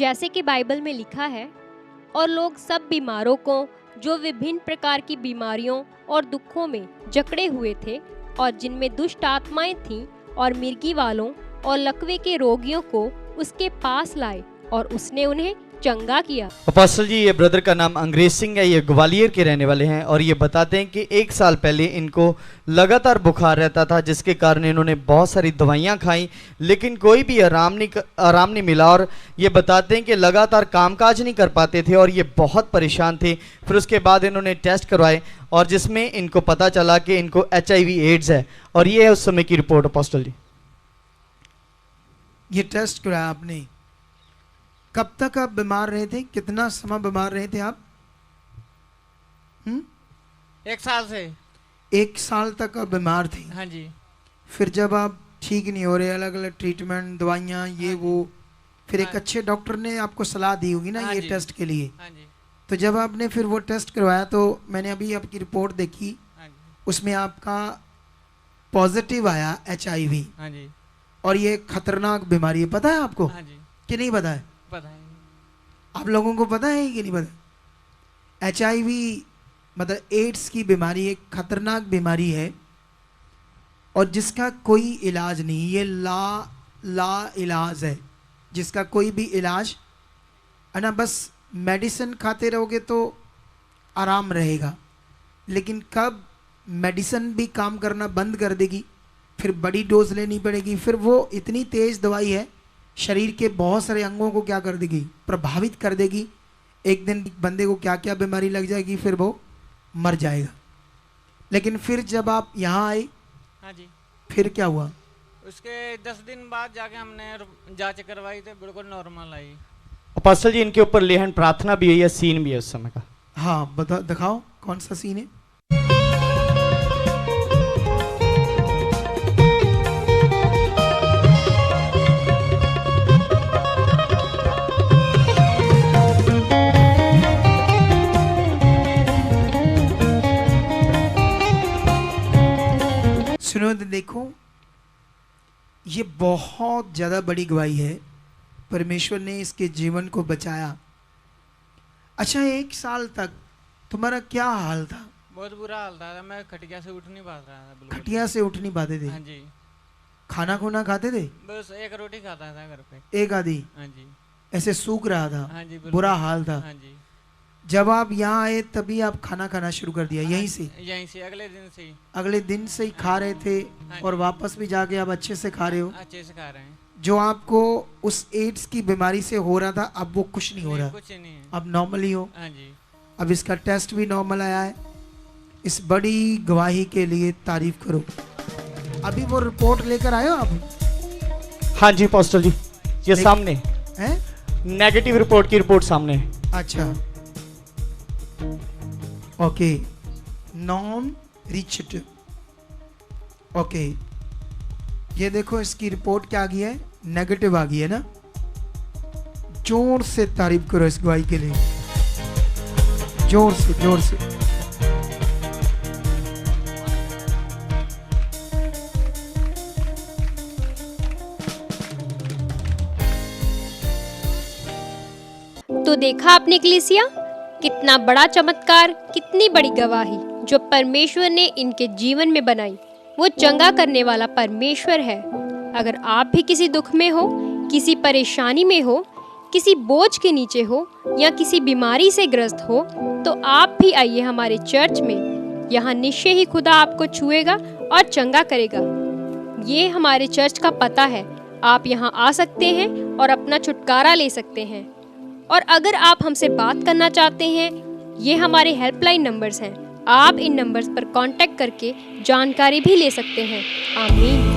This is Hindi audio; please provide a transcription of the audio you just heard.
जैसे कि बाइबल में लिखा है, और लोग सब बीमारों को जो विभिन्न प्रकार की बीमारियों और दुखों में जकड़े हुए थे और जिनमें दुष्ट आत्माएं थीं और मिर्गी वालों और लकवे के रोगियों को उसके पास लाए और उसने उन्हें चंगा किया। अपोस्टल जी, ये ब्रदर का नाम अंग्रेज सिंह है, ये ग्वालियर के रहने वाले हैं और ये बताते हैं कि 1 साल पहले इनको लगातार बुखार रहता था, जिसके कारण इन्होंने बहुत सारी दवाइयां खाई लेकिन कोई भी आराम नहीं मिला। और ये बताते हैं कि लगातार कामकाज नहीं कर पाते थे और ये बहुत परेशान थे। फिर उसके बाद इन्होंने टेस्ट करवाए और जिसमें इनको पता चला कि इनको HIV एड्स है। और ये है उस समय की रिपोर्ट। अपोस्टल जी, ये टेस्ट कराया आपने, कब तक आप बीमार रहे थे? कितना समय बीमार रहे थे आप? 1 साल से। 1 साल तक आप बीमार थे? हाँ जी। फिर जब आप ठीक नहीं हो रहे, अलग अलग ट्रीटमेंट, दवाइयाँ, ये वो, फिर एक अच्छे डॉक्टर ने आपको सलाह दी होगी ना ये टेस्ट के लिए। हाँ जी। तो जब आपने फिर वो टेस्ट करवाया तो मैंने अभी आपकी रिपोर्ट देखी, उसमें आपका पॉजिटिव आया HIV। हाँ जी। और ये खतरनाक बीमारी है, पता है आपको? हाँ जी। कि नहीं पता है? पता है। आप लोगों को पता है कि नहीं पता? HIV मतलब एड्स की बीमारी एक खतरनाक बीमारी है और जिसका कोई इलाज नहीं। ये ला इलाज है, जिसका कोई भी इलाज है ना। बस मेडिसिन खाते रहोगे तो आराम रहेगा, लेकिन कब मेडिसिन भी काम करना बंद कर देगी, फिर बड़ी डोज लेनी पड़ेगी, फिर वो इतनी तेज दवाई है शरीर के बहुत सारे अंगों को क्या कर देगी, प्रभावित कर देगी। एक दिन बंदे को क्या क्या बीमारी लग जाएगी, फिर वो मर जाएगा। लेकिन फिर जब आप यहाँ आए, हाँ जी, फिर क्या हुआ? उसके 10 दिन बाद जाके हमने जांच करवाई तो बिल्कुल नॉर्मल आई। अपोस्टल जी, इनके ऊपर लेहन प्रार्थना भी हुई है, सीन भी है उस समय का। हाँ बता, दिखाओ कौन सा सीन है। सुनो तो देखो, ये बहुत ज़्यादा बड़ी गवाही है। परमेश्वर ने इसके जीवन को बचाया। अच्छा, 1 साल तक तुम्हारा क्या हाल था? बहुत बुरा हाल था। मैं खटिया से उठ नहीं पा रहा था बिल्कुल। खटिया से उठ नहीं पाते थे? हाँ जी। खाना खुना खाते थे? बस 1 रोटी खाता था घर पे, एक आधी। हाँ जी। ऐसे सूख रहा था? हाँ जी, बुरा हाल था। हाँ जी। जब आप यहाँ आए तभी आप खाना खाना शुरू कर दिया? यहीं से? यहीं से, अगले दिन से ही। अगले दिन से ही खा रहे थे और वापस भी जाके आप अच्छे से खा रहे हो? अच्छे से खा रहे हैं। जो आपको उस एड्स की बीमारी से हो रहा था, अब वो कुछ नहीं हो रहा? कुछ नहीं है, अब नॉर्मल ही हो? हाँ जी। अब इसका टेस्ट भी नॉर्मल आया है। इस बड़ी गवाही के लिए तारीफ करो। अभी वो रिपोर्ट लेकर आए हो आप? हाँ जी अपोस्टल जी, ये सामने है नेगेटिव रिपोर्ट की रिपोर्ट सामने है। अच्छा, ओके, नॉन रिच्ड। ओके, ये देखो इसकी रिपोर्ट क्या आ गई है, नेगेटिव आ गई है ना। जोर से तारीफ करो इस गवाही के लिए, जोर से, जोर से। तो देखा आपने कलीसिया, कितना बड़ा चमत्कार, कितनी बड़ी गवाही जो परमेश्वर ने इनके जीवन में बनाई। वो चंगा करने वाला परमेश्वर है। अगर आप भी किसी दुख में हो, किसी परेशानी में हो, किसी बोझ के नीचे हो या किसी बीमारी से ग्रस्त हो, तो आप भी आइए हमारे चर्च में। यहाँ निश्चय ही खुदा आपको छुएगा और चंगा करेगा। ये हमारे चर्च का पता है। आप यहाँ आ सकते हैं और अपना छुटकारा ले सकते हैं। और अगर आप हमसे बात करना चाहते हैं, ये हमारे हेल्पलाइन नंबर्स हैं। आप इन नंबर्स पर कांटेक्ट करके जानकारी भी ले सकते हैं। आमीन।